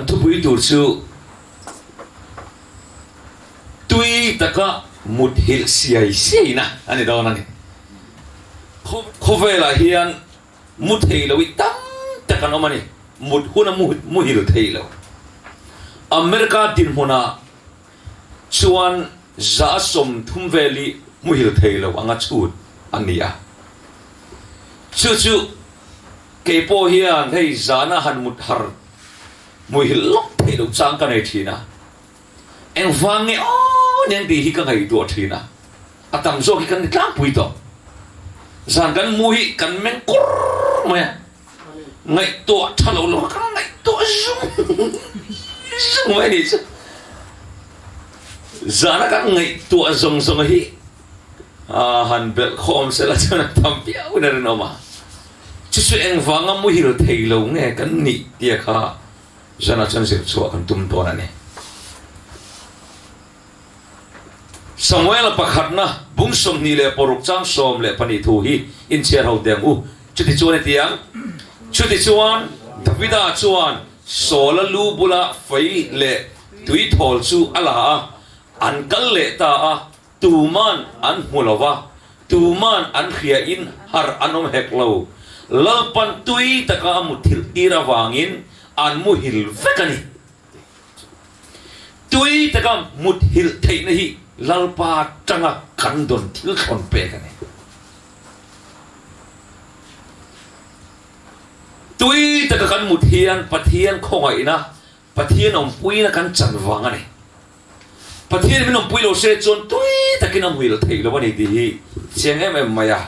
ทุบวิตูชูตุยตะกะมุดหิลเสียเสียนะอันนี้ดอกนั่นเขาเวลาเฮียนมุดหิลวิตั้มตะกันออกมานี่มุดหุ่นมุดหิลเทยแล้วอเมริกาดินหัวน่ะชวนจะสมทุ่มเวลีมุดหิลเทยแล้วอังกัดชูดอันนี้อ่ะชูเก็บโปเฮียนให้จานะหันมุดหาร์มุดหิลล็อกเทยแล้วจังกันไอ้ทีนะเอ็งฟังเนี่ยอ๋อเนี่ยดีที่กันไอ้ตัวทีนะอาตามโซ่ที่กันกลางปุยต่อจานกันมุยกันแม่งกรไหมไงตัวทะลุกันไงตัวซุ่มไว้ดิจานกันไงตัวซงฮีหันเบลคอมเสร็จแล้วจานทำเปี้ยวนั่นน่ะมาจะช่วยเอ็งฟังอ่ะมุยเราเทลงเนี่ยกันนี่เดียค่ะจานฉันเสียชัวกันตุ้มตัวนั่นเนี่ยสมัยละประคัดนะบุ้งสมนี่เลยปรุกจังสมเลยปนิทูฮีอินเชียร์เขาเดียงชุดที่ชวนเตียงชุดที่ชวนทวิดาชวนโซลลูบุลาไฟเล่ตุยทอลซูอัลฮะอันกัลเล่ตาตูมันอันมุลวะตูมันอันเขียอินฮาร์อันอมเฮกลาวลลปันตุยตะกามุทิลอีระวางินอันมุฮิลเฟกันีตุยตะกามุทิลเทนฮีลัลปาจังกันดนทิลชนเปกันเนี่ยตุยตะกันมุเทียนปะเทียนคงไอ้นะปะเทียนอมปุยนะกันจันวังอันเนี่ยปะเทียนมันอมปุยเราเสียจนตุยตะกินอมวิลเทลวันนี้ดีเสียงเอ็มมายา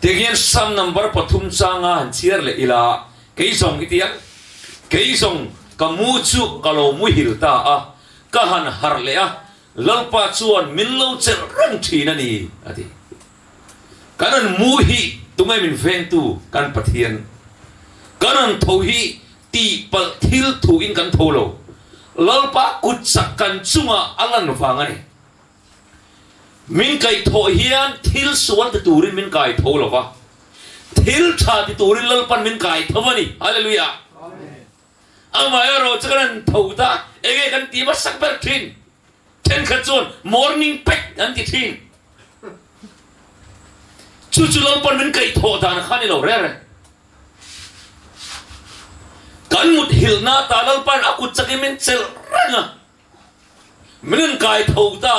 เทียนซ้ำนัมเบอร์ปฐุมจางอันเชียร์เลยอีลาเกยส่งอีเทียนเกยส่งกับมูจูกับเรามุฮิลตากับหันฮาร์เลยลัลปาชวนมิลโลเจรังทีนั่นนี่อะดิการนั้นมูฮีตุ้งไอ้มินเฟงตูการปะเทียนการนั้นทูฮีตีปัลทิลทูอินกันทูโลลัลปากุดสักกันจุงอัลลันฟังอันนี้มินไก่ทูเฮียนทิลส่วนที่ตูรินมินไก่ทูโลวะทิลชาที่ตูรินลัลปันมินไก่ทูวะนี่ฮาเลลูยาอามาเอโรจะกันทูตาเอเกกันตีมาสักเบอร์ทินเทนขัดจวน morning pack อันที่ทิ้งจู่ๆเราปนเป็นไก่โถดานข้านี่เราเร่กันมุดหิลนาตาเราปนอากุจักมันเซลรังมันไก่โถตา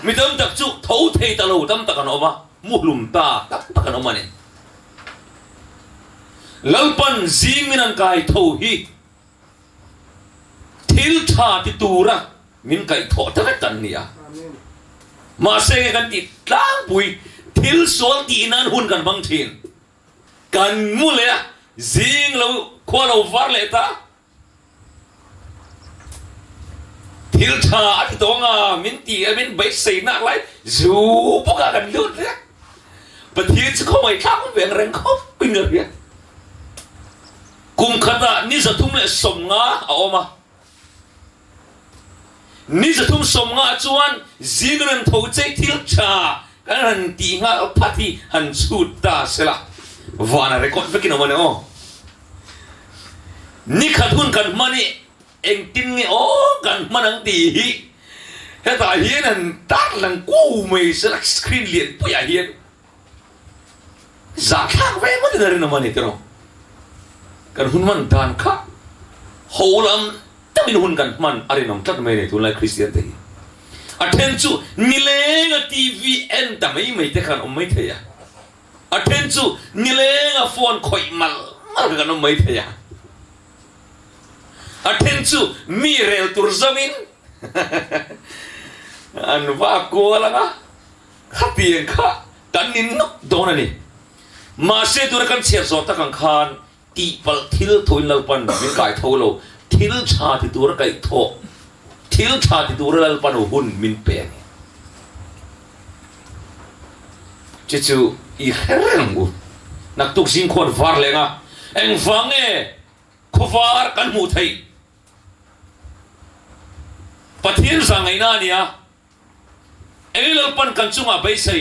มิดำตักจู่โถเทตาเราดำตักกันออกมามุลุมตาตักกันออกมาเนี่ยเราปนซีมินันไก่โถฮีทิลชาติตูระมินไก่โถทั้งกันเนี่ยมาเสกกันติดล้างปุยทิลสวนตีนันหุ่นกันบางทีกันมุเลยซิงเราขวาเราฟาร์เลต้าทิลชาที่ตรงมินตีมินใบเสนักไรจูพวกกันลุ้นเนี่ยปะทิลจะเข้าไปข้ามเวียงแรงเขาเป็นเงี้ยกุมขดานี่จะทุ่มเลยสมงาเอามานี่จะทุ่มสมงาจวนจีนนั้นทูใจทิลชากันหันตีงาพัดที่หันสุดตาเสละวานาเรคอร์ดไปกินเอามาเนี่ยนี่ขัดหุ่นกันมานี่เองกินเนี่ยโอ้กันมานังตีฮีเฮ้ยแต่เฮียนั่นตัดหลังกู้ไม่สลักสกรีนเลียนปุยเฮียจากข้างเว้ยมันจะเดินมาเนี่ยเจ้ากันหุ่นมันทานข้าโหลำแต่ไม่หุ่นกันมันอะไรน้ำตัดไม่เนี่ยทุนไลคริสเตียนเตยattention นี่เลงอะทีวีเอ็นแต่ไม่เท่กันไม่เทีย attention นี่เลงอะโฟนคอยมัลกันไม่เทีย attention มีเรลตุรซามินอันว่ากูละนะขัดเตียงข้ากันนินนกโดนนี่มาเสียตัวกันเสียสอตะกังคานตีปัลทิลทุนลปันมีไก่โทโลทิลชาติตัวไก่โททิลชาติตัวลปันหุ่นมินเปนจู่ๆอีเรื่องกูนักตุกสิงคนฟาร์เลงอ่ะเอ็งฟังเอ้คุฟาร์กันมุทัยปะทิลสังไงน่าเนี่ยเอ็งลปันกันจุงอ่ะไปใส่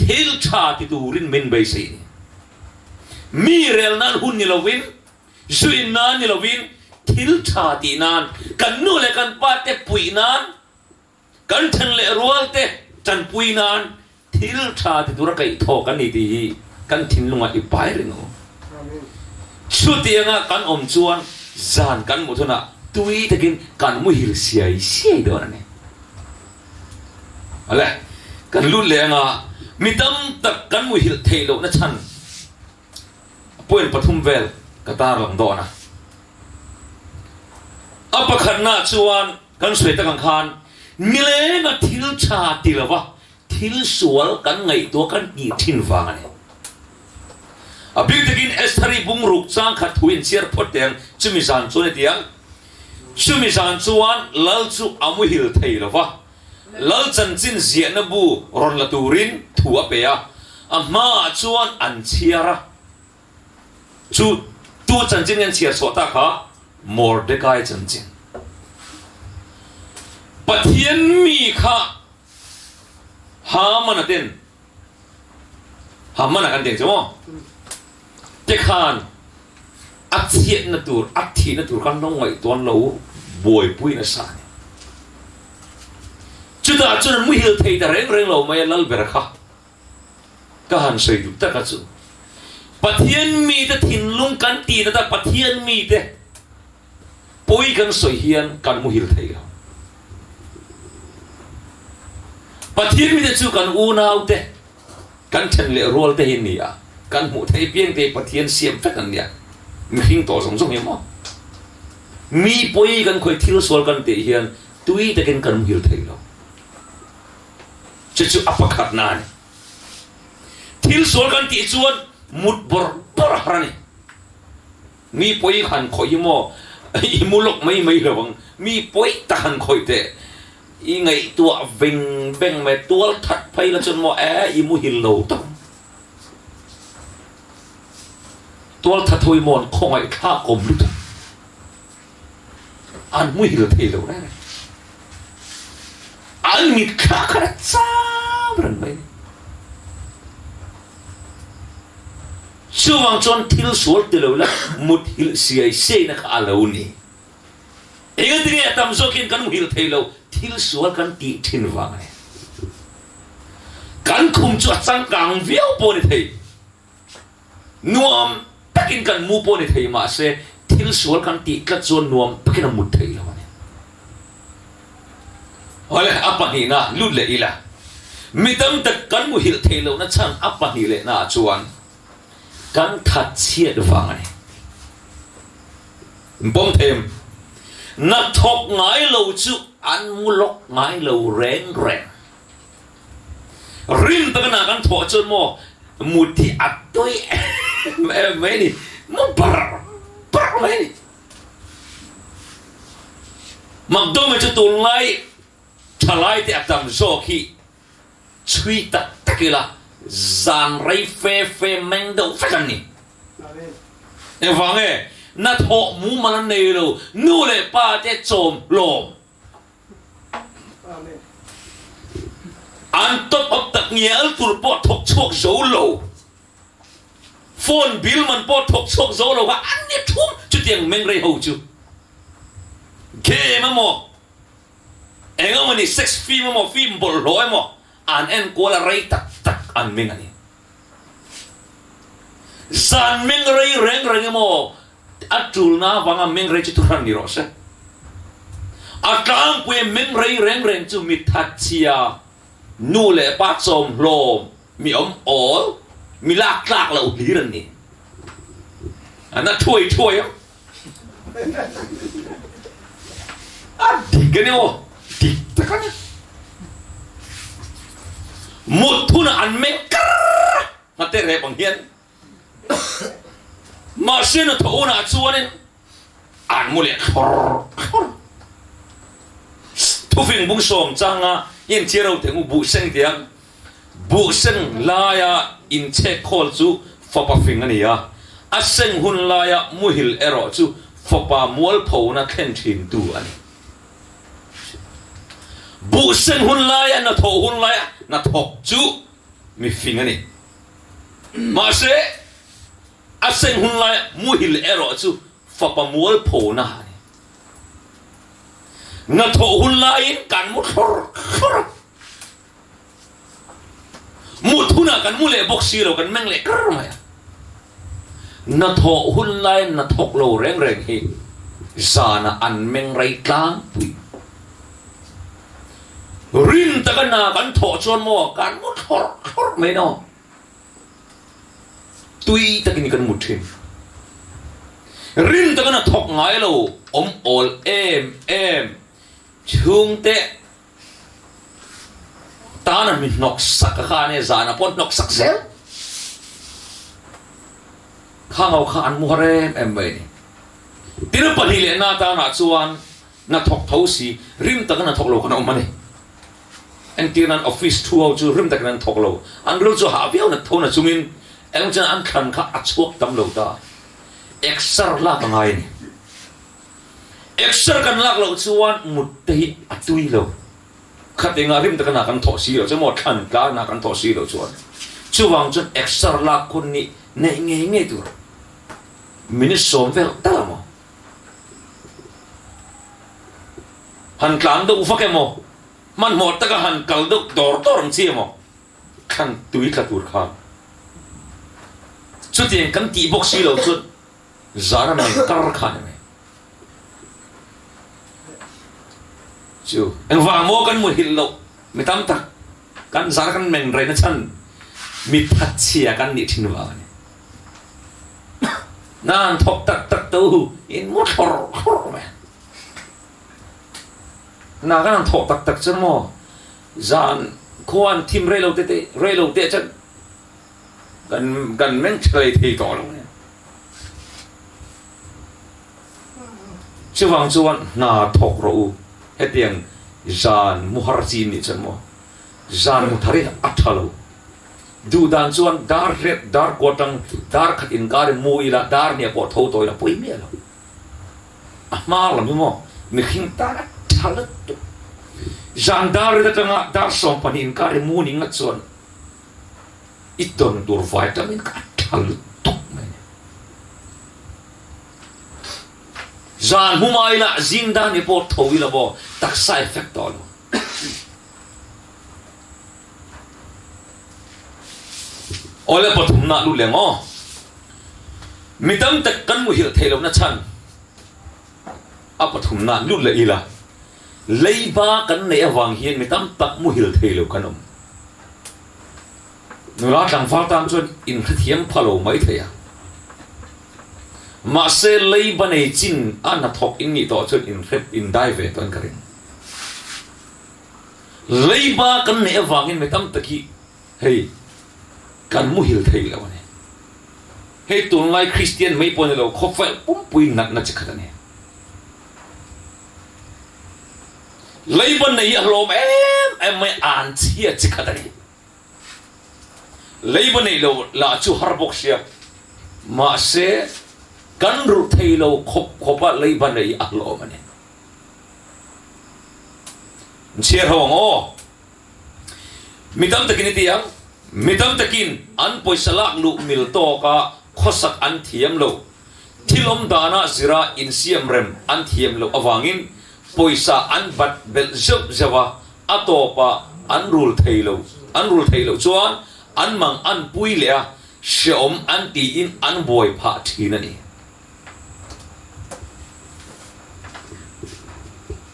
ทิลชาติตัวรินมินไปใส่มีเรลนั้นหุ่นนี่เราวินจุยนั้นนี่เราวิน thil tha ti nan kan nu le kan pa te pui nan kan than le rual te chan pui nan thil tha ti tura kai tho kan ni ti kan thin lunga I pai ring o chu tianga kan om chuan zan kan mu thuna tui takin kan mu hil siai do na ne ale kan lu le nga mitam tak kan mu hil theilo na chan poin pathum vel katar lang do na apa khanna chuan kan sui ta kan khan mile na thil cha tilawa thil sual kan ngai to kan ki thin wang ani abik takin esthari bungruk chang khat huin chiar photeng chumi san chone tiang chumi san chuan lal chu amu hil theilawa lal chan chin zia na bu ron la turin thu apea amma chuan an chiara chu tu chan chin yan chiar sota kha Mordecai chan chin pathian mi kha hamana kan ten chmo te khan athiet na tur athi na tur kan nong ngai ton lo boi pui na sa chu da chu mu hil thei da reng lo mai lal ber kha ka han sei du ta ka chu pathian mi te thin lung kan ti na ta pathian mi te poi kan soi hian kan mu hil thei pathian mi te chu kan u nau te kan chen le rol te hin ni a kan mu thei pieng te pathian siam phek an nia mi hing to song song mo mi poi kan khoi thil sol kan te hian tui te kan mu hil thei lo chu apakhat na ni thil sol kan ti chuan mut bor harani mi poi khan khoi mo I mulok mai lawang mi poi ta han khoi te I ngai tua veng me tual that phai la chon mo I mu hil lo ta tual that thoi mon khongai kha kom lu ta an mu hil thei lo na an mi kha kha cha ran mai chuwang chon thil sol te lo la mut hil sei na kha lo ni ega tini atam zokin kan hil thei lo thil sol kan ti thin wang ne kan khum chu chang kang viau po ni thei nuam takin kan mu po ni thei ma se thil sol kan ti ka chon nuam takin mut thei lo ne ole apa ni na lu le ila mitam tak kan mu hil thei lo na chang apa ni le na chuan kan that chiat wang ani bom them na thok ngai lo chu an mu lok ngai lo reng rim ta na kan tho chon mo muti atoi me ni mo par me ni magdom chu tul ngai thalai te atam zo khi chui ta takila zan rai fe meng do fakan ni vang na tho mu man nei lo nu le pa te chom lom an top up tak ngial tur po thok chok zo lo phone bill man po thok chok zo lo ha an ni thum chu tiang meng rai ho chu ke ma mo enga mani sex film mo film bol lo mo an en ko la rai tak an meng ani zan meng rai reng mo atul na wanga meng rai chu turan ni ro se atang pue meng rai reng chu mi that chia nu le pa chom lom mi ol mi lak la u li ran ni ana thoi a digane o dik takana một thu là ăn mẹ cắt mà tên này bằng hiền mà xuyên là thấu là chua nên ăn mua liền thu phiền bung sòm chăng à yên chia đầu tiếng bù sinh tiếng bù sinh la ya in che call chu phapa phiền anh à sinh hun la ya mua hil ero chu phapa mual phô na khen thìn tu anh bù sinh hun la ya na thấu hun la ya na thok chu mi phiền anh mà sẽ sinh hun la ya mua hil ero chu phapa mual phô na na tho hun lain kan mu thor mu thuna kan mu le boxi lo kan meng le kar ma na tho hun lain na thok lo reng hi zana an meng rai tlang pui rin ta kan na kan tho chon mo kan mu thor me no tui ta kin kan mu thin rin ta kan thok ngai lo ol em chung te ta na mi nok sak kha ne zana pon nok sak sel kha ngau kha an mu harem em mai ni tin pa ni le na ta na chuan na thok tho si rim ta kan thok lo kan om mani en tin an office thu au chu rim ta kan thok lo an ru chu ha biao na tho na chungin em chen an khan kha achuak tam lo ta exer la ka ngai ni exer kan lak lo chuan mut te atui lo khatinga rim ta kan tho si lo chemo khan ka na kan tho si lo chuan chuwang chun exer la kun ni ne nge tu minit som vel ta mo han klang do fa ke mo man mo ta ka han kal do tor ang chi mo khan tui ka tur kha chu tin kan ti box si lo chu zara me kar khan me chu ang wa mo kan mu hil lo mi tam ta kan zara kan meng re na chan mi phat chia kan ni thin wa ni nan thok tak tu in mu thor me na kan thok tak chen mo zan khuan thim re lo te chanกันแม่งเฉยทีต่อแล้วเนี่ยช่วงส่วนน่าทกรู้เฮ็ดยังจานมุฮาร์จีนนี่จังมั้งจานมุทารีอัฐลูดูด้านส่วนดาร์เรดดาร์กอตังดาร์ขัดอินการมูอีละดาร์เนี่ยปวดท้องตัวละปุยเมียแล้วมาละมั้งมั้งมีขิงตาทัลตุจานดาร์เรดจังอ่ะดาร์ส่งปนินการมูนี่งัดส่วนitu nur vitamin katal tuk mana zan humai la zinda ni po thowi la bo tak sa effect tolo ole pathum na lu lengo midam tak kan mu hil thelo na chan a pathum na lu la ila leiba kan ne awang hian midam tak mu hil thelo kanom nula tang fa tam chuan in thiam phalo mai theya ma se lei banei chin an thok in ni to chuan in rep in dai ve ton karin lei ba kan ne awangin me tam taki hei kan mu hil thei lo ne hei tun lai christian mai pon lo khofel pum pui nat na chikha ne lei ban nei lo em mai an chia chikha ne leiba nei lo la chu har box ya ma se kan ru thei lo khopa leiba nei a lo mane cher hawang o mitam takin tiang mitam takin an poisalak lu mil to ka khosak an thiam lo thilom dana zira in siam rem an thiam lo awangin poisa an bat bel job jawa atopa an rul thei lo chuan an mang an pui le a shom an ti in an boy pha thina ni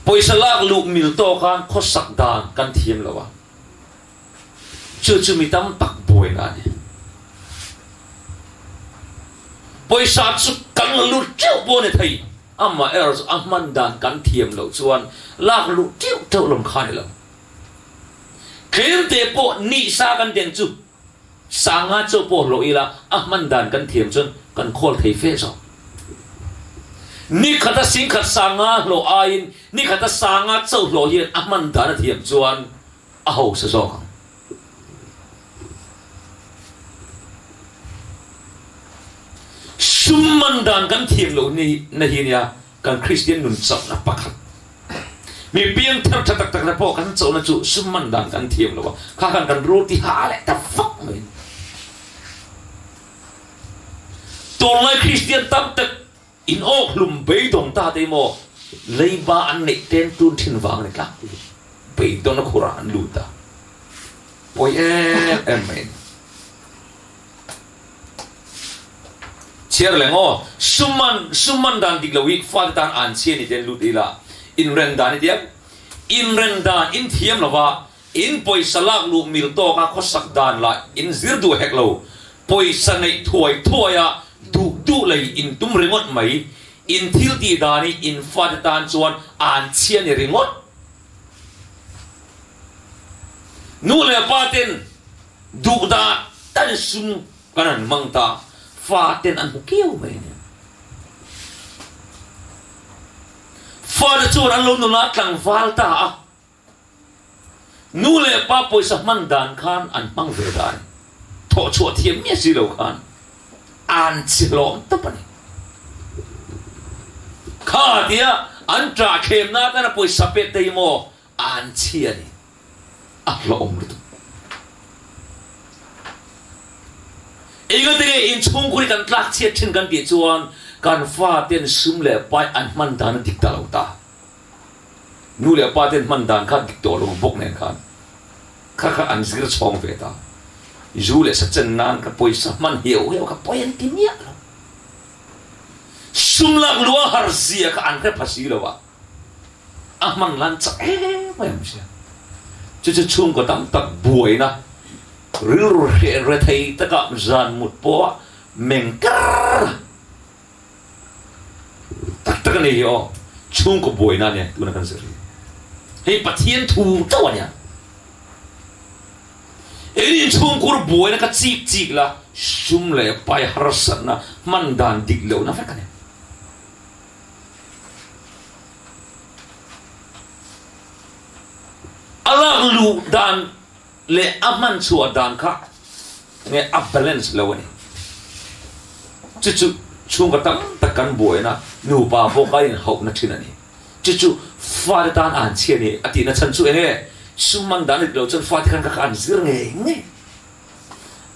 poisa lak lu mil to kan khosak dan kan thiam lawa chu mi tam tak boy na ni poisa chu kan lu cheu bo ne thai amma ers ahman dan kan thiam lo chuan lak lu cheu to lom khan lo khem te po ni sa kan den chu sanga cho po lo ila ahman dan kan thiam chun kan khol thei fe so ni khata sing khat sanga lo ain ni khata sanga cho lo hian ahman dan thiam chuan a ho sa so summan dan kan thiam lo ni na hi ya kan christian nun chap na pakhat mi pian thar tak na po kan cho na chu summan dan kan thiam lo kha kan ro ti ha le ta fuck me tolai christian tam tak in ok lum be dong ta te mo lấy ba anh này tên tuôn thiên vàng này cả bị tôi nó Quran lụt ta ôi em mày chia lại ngô summan dan dik lawi phát tan an chia ni tên lụt đi là in ren dan đi in ren dan in thiam là va in poi salak lu mil to ka khosak dan la in zir du hek lo poi sanai thuai à du lei in tum ringot mai in thil ti dani in phát tan chuan an chia ni ringot nu le paten du da tan sum kanan mang ta phát tên ăn kêu mày phát chuan ăn luôn nó tlang val ta nu le pa poi sa man dan khan an mang ve dan tho chu thiam mi si lo khan an chi lom ta pani kha dia an tra khem na ta na poi sa pe te mo an chi ani a lo om lu e ga te in chung kuri kan tlak chiat thin kan ti chuan kan fa ten sum le pai an man dan dik ta lo ta nu le pa ten man dan kha dik to lo bok nen khan kha an zir chong ve ta zu le sa chen nan ka poi sa man hiu ka poi an tin ya lo sum lak lua har sia ka an kha phasi lo wa a man lan cha mai am sia chu chung ko tam tak buai na ru re thei ta ka zan mut po meng kar tak nei yo chung ko buai na ne tu na kan zeri hei pathian thu taw nya ini chung kur buai na ka chik la sum le pai harsan na man dan dik lo na fa kan Allah lu dan le aman chua dan kha nge up balance lo ni chu chung ka tam takan buai na nu pa bo ka in hok na thina ni chu fa dan an che ni ati na chan chu ene summan dan lo chan fa kan ka an zir nge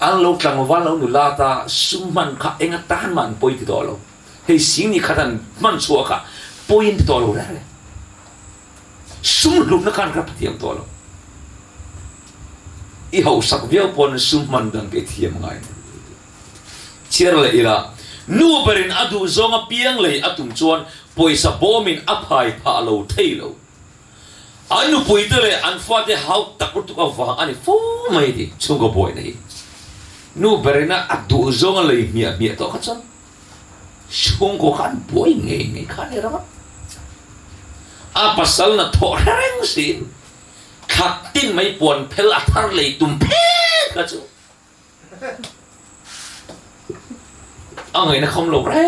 an lo tlang wa lo nu la ta summan kha enga tan man poi ti do lo hei sing ni khatan man chua ka point to lo la sum lu na kan ka patiam to lo i hau sak viau pon sum man dan ke thiam ngai chiar le ila nu berin adu zonga piang le atum chuan poisa bomin aphai pha lo thei lo anu poite le an fa te hau takut ka wa ani fu mai di chungo boy nei nu berina adu zonga le mi to ka chan chungo kan boy nge khan era a pasal na tho reng si khak tin mai pon phel athar le tum phe ka chu angai na khom lo re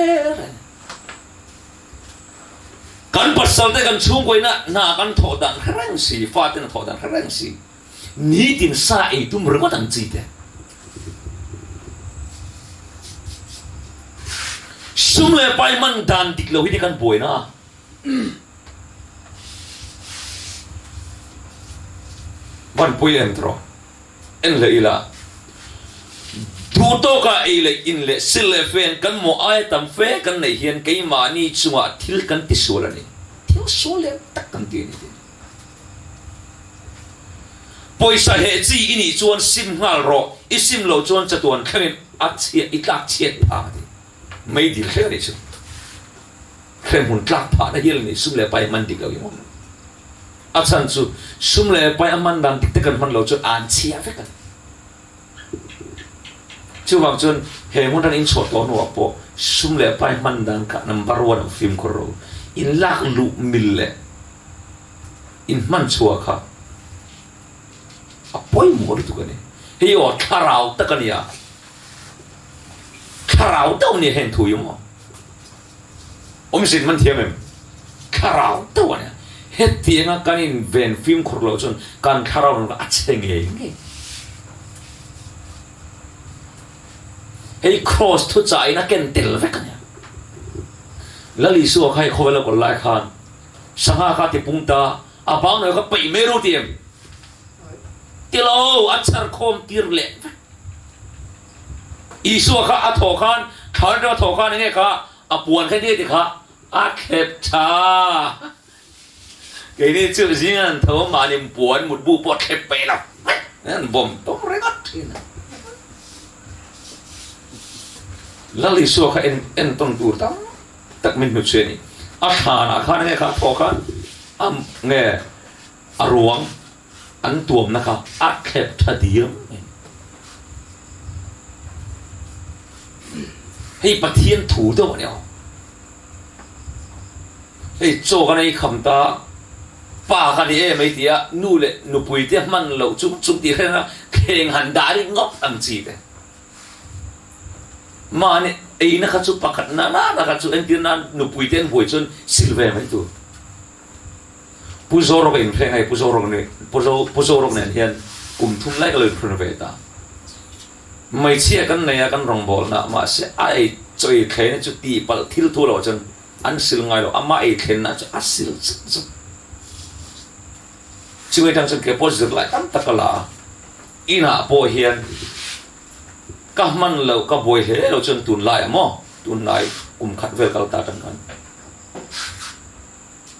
kan pasal te kan chung koi na kan tho dan reng si fa te na tho dan reng si ni tin sa e tum ro dan chi te sum le pai man dan dik lo hi kan boi na van pui entro en le ila tu to ka ele in le sil le fen kan mo ai tam fe kan nei hian ke ma ni chunga thil kan ti sola ni thil sole tak kan ti ni poisa he chi ini chuan sim ngal ro isim lo chuan chatuan khanin achia itlak chiet pha di mai di khle ni chu khem hun tlak pha na hil ni sum le pai man dik lo yo achan chu sum le pai aman dan tik kan man lo chu an chia fe kan chu wang chun he mun dan in chot to no po sum le pai man dan ka number 1 of film ko ro in lak lu mil le in man chua kha apoi mo tu kan he yo kharau ta kan ya kharau ta ni hen thu yo mo om sin man thiam em kharau ta wa hết tiếng cái in ven phim khổ lỗ chun can kharau nó acheng nge hey cross thu chai na ken tel ve kan lali su khai khowela ko lai khan sanga kha ti pungta abang no ka pai meru tiam tilo achar khom tir le isu kha atho khan thar do tho khan nge kha apuan kha ni ti kha khép cha cái này chưa gì anh thấu mà niệm buồn một bu bọt khép bể lắm nên bom tóm rễ ngắt lali suah en ton tur tam tak min nut seni akhan nghe kha pho khan nghe Rawn an tuam na kha khép tha diam hay bát thiên thủ đâu nhỉ hay cho cái này khăm ta pa cái này mấy tia nu lệ nu bùi tia man lâu chung tia na khen hành đá đi ngóc ăn gì đấy mà này ấy nó khát chút pakat na khát chút anh tia na nu bùi tia bùi chun silver mấy tu puzorok in khen hay puzorok này hiện cùng thum lại cái lời phun về ta mấy chia cái này cái rong bol na mà sẽ ai chơi khen chút tihpalh thil thu lo chun an sil ngay lo ama ai khen na chu asil chui thang chun ke positive lại tam takala ina po hian ka man lo ka boy he lo chun tun lai mo tun lai khát vel kal ta tan kan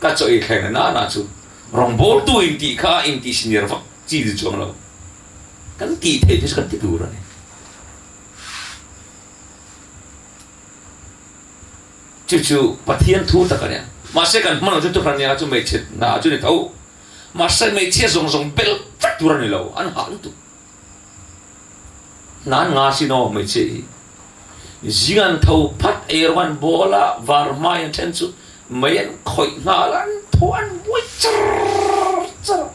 ka choi khen na chu rong bol tu in ti kha in ti senior vak chi di chuang lo kan ti the thì kan ti tu ra ne chu bát thiên thu ta ka mà sẽ kan man chu tu kan ya chu me chet na chu ni thau mà sai mấy chiếc rong bel phát tu ra này lâu anh hẳn tu nan ngã xin nó mấy chiếc riêng thâu phát airwan bola var mai anh thấy chú mấy anh khởi ngã lan thoan vui chở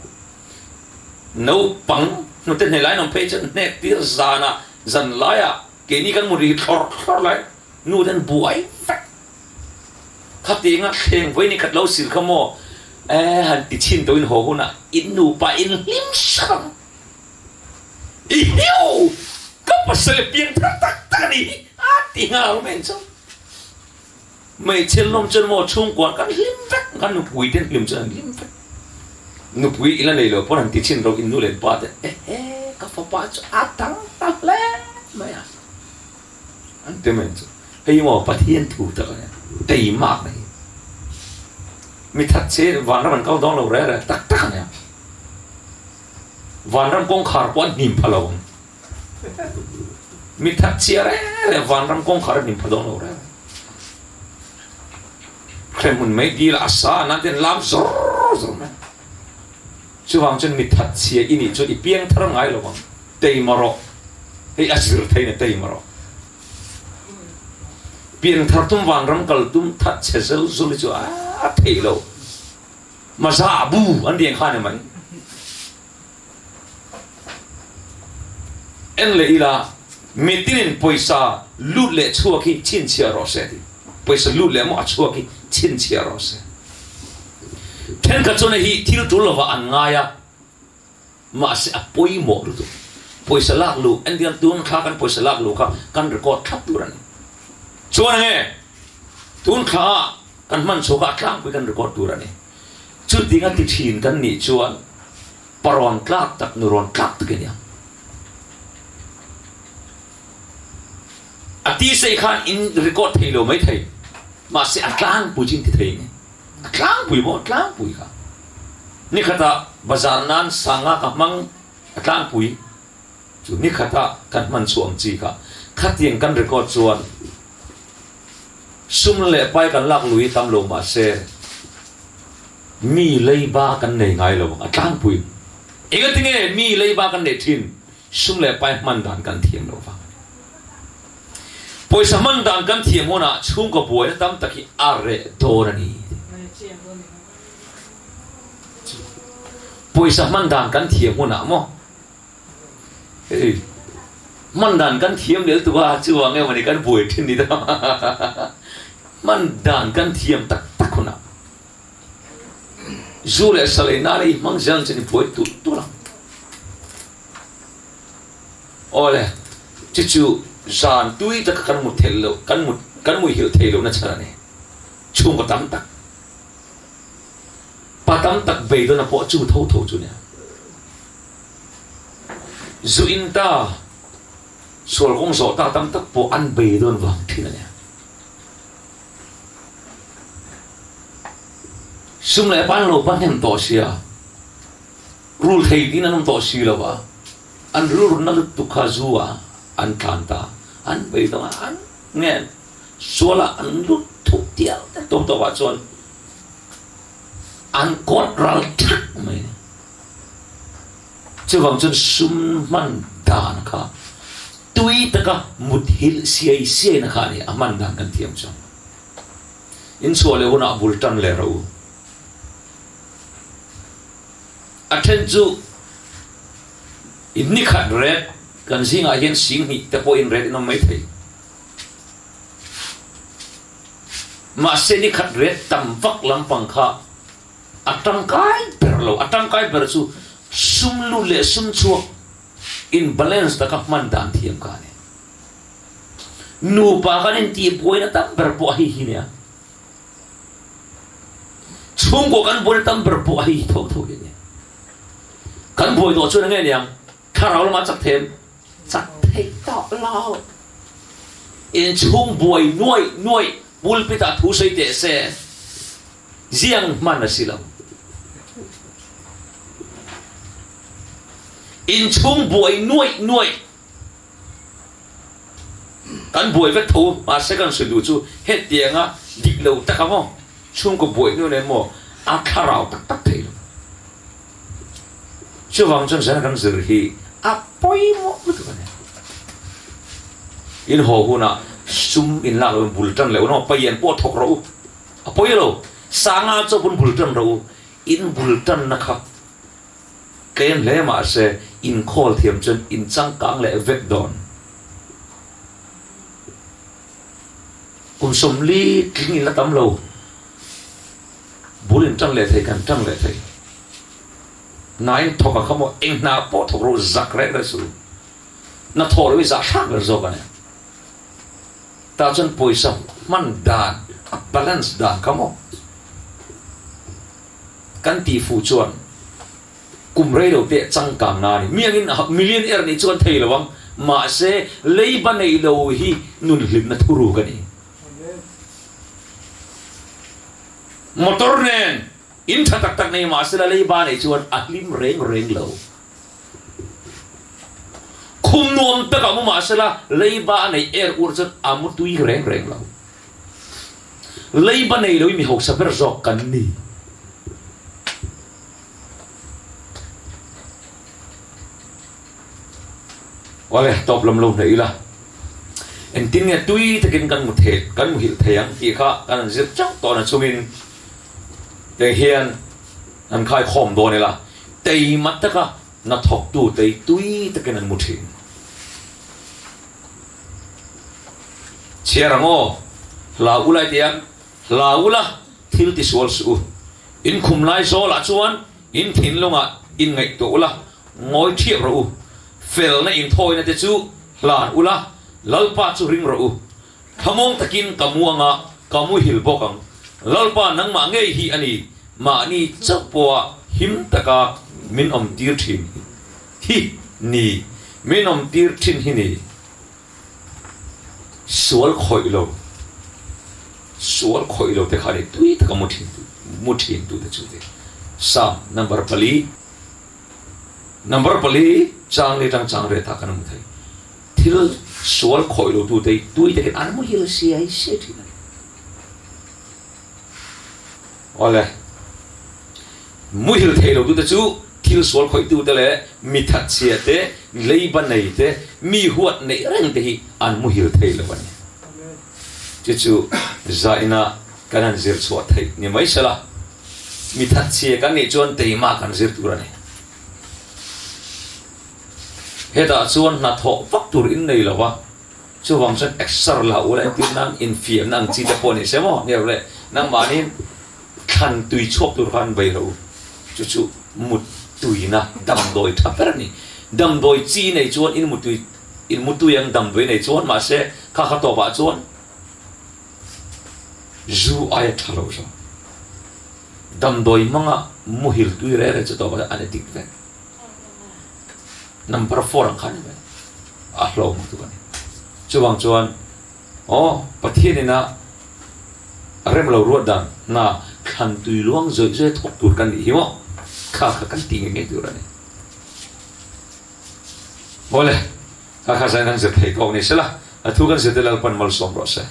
nấu bằng nó tên này lại nó phải chân nét tia zana dần lại à cái này cần một đi thor lại nụ tên buổi phát khắp tiếng á khen với này cắt lâu xịt không mò han ti chin to in ho huna in nu pa in lim sang i hiu ka pa se pian tak ni ti nga men so mai chen lom chen mo chung kwa kan lim vek kan nu pui ten lim chen lim vek nu pui ila nei lo pon han ti chin ro in nu len pa te ka fa pa cho atang ta le mai an te men so hei mo pa thiên thủ ta ne tei mak nei mi thật chế vạn ram cao đong lâu rồi tắc này vạn ram công khار quan niệm phật lâu mi thật chế rồi vạn ram công khار niệm phật đong lâu rồi khen mình mấy đi là asa nãy đến làm rồi chú hoàng chân mi thật chế ini cho đi biếng thằng ngay lâu tây maro hay asir Thei này tây maro biếng thằng tum vạn ram kal tum thật chếzel zul cho Thei lâu mà giả bu anh điền khai này mấy em lấy là mình tin paisa lút lệ chua khi chín chia rồi sẽ đi paisa lút lệ mà chua khi chín chia rồi sẽ thiên cả chỗ này hi thiếu chỗ là anh ngay à mà sẽ bôi mỏ rồi paisa lạc lù anh điền tuôn khá kan paisa lạc lù khá kan record thấp tu rồi chỗ này tuôn khá kan man số khá khang với kan record tu rồi chút tiếng anh tin kan ni chuan paron tlak tak nuron tlak tu kenya ati sei khan in record thei lo mai thei ma se atlang pujin ti thei ni atlang pui mo atlang pui kha ni khata bazar nan sanga ka mang atlang pui chu ni khata kan man chuang chi kha khatiang kan record chuan sum le pai kan lak lui tam lo ma se mi lei ba kan nei ngai lo atlang pui ega tinge mi lei ba kan nei thin sum le pai man dan kan thiam lo wa poisa man dan kan thiam hona chung ko buai tam taki are dorani poisa man dan kan thiam hona mo man dan kan thiam le tuwa chuwa nge mani kan buai thin ni da man dan kan thiam tak tak hona Zule salai nari mang jang chani buai tu lang ole chichu zan tui ta kan mu thelo kan mu hiểu thelo na chana ne chung ko tam tak pa tam tak ve do na po chu thâu thâu chu ne zu in ta sol gong so ta tam tak po an ve don wang thina ne sum lại pan lo pan hem to sia rule thei tin anum to si lo wa an rule na tu kha zuwa an kanta an bei to an nghe sola an lu thuk tiao to to wa chon an kot ral thak mai chu wang chun sum man dan kha tui taka mut hil siai na kha ni aman dan kan thiam chon in so le una bultan le ro aten chu in ni khat red kan singa hian sing hi te po in red no mai thei ma se ni khat red tam vak lam pang kha atang kai perlo atang kai ber chu sum lu le sum chu in balance ta ka man dan thiam ka ne nu pa kan in ti poina tam ber po hi hi ne chung ko kan bol tam ber po hi tho tho ne kan boi do chu nge niang kharau ma chak them chak thei to lao in chung boi nuai bul pita thu sei te se ziang man asilam in chung boi nuai kan boi vet thu ma se kan su du chu het tianga dik lo ta ka mo chung ko boi nu ne mo a kharau tak thei chu wang chun san kan zir hi a poi mo tu ne in ho huna sum in la lo bultan le no payen po thok ro a poi lo sanga cho bun bultan ro in bultan na kha ken le ma se in khol thiam chun in chang kang le vet don kum som li king la tam lo bulin chang le thei kan chang le thei nai thoka khamo eng na po thok ro zak re ra su na thor wi za shak zo ka ne ta chun poisa man dan balance dan khamo kan ti fu chuan kum rei lo te chang kam na ni miang in millionaire ni chuan thei lawang ma se leiba nei lo hi nun hlim na thuru ka ni motor nen in tha tak nei ma se la leiba nei chuan a hlim reng lo khum nom ta ka ma se la leiba nei er ur chat amu tui reng lo leiba nei lo mi hok sa ber zok kan ni wale top lam lo nei la en tin nge tui takin kan mu the kan mu hil theyang ti kha kan zir chang to na chungin te hian an khai khom do ne la tei mat ta ka na thok tu tei tui takin an mu thin chiarango la ulai tiang la ula thil ti sol su in khum lai zo la chuan in thin longa in ngai to ula ngoi thiep ro fel na in thoi na te chu lan ula lalpa chu ring ro khamong takin kamuanga kamu hil bokang lalpa nang ma ngei hi ani ma ni chapwa him taka min om tir thin hi ni min om tir thin hi ni sual khoi lo te khani tui taka mu thin tu te chu te sa number pali chang le chang re ta kan mu thai thil sual khoi lo tu te tui te an mu hil si ai se thi na ole mu hil thei lo tu te chu thil sual khoi tu te le mi that sia te lei ban nei te mi huat nei reng te hi an mu hil thei lo ban chu zaina kanan zir chwa thei ni mai sala mi that sia kan ni chuan te ma kan zir tu ra ne heta chuan na tho vak tur in nei lawa chu wang chan extra la ula tin nang in fiam nang chi te poni semo ne le nang manin khan tui chop tur khan bai ro chu mut tui na dam doi thaper ni dam doi chi nei chuan in mutu yang dam doi nei chuan ma se kha to ba chuan zu ai thalo so dam doi manga muhil tui re chu to ba ane tik ve number 4 ang khan ba a hlo mo tu kan chuwang chuan pathian na rem lo ruột dan na khăn tùy luang rồi rồi thọc tụt căn đi hiểu khá khá căn tiếng nghe được rồi boleh khá khá sai năng giật thầy câu này sẽ là thu căn giật là phần mal som rồi sẽ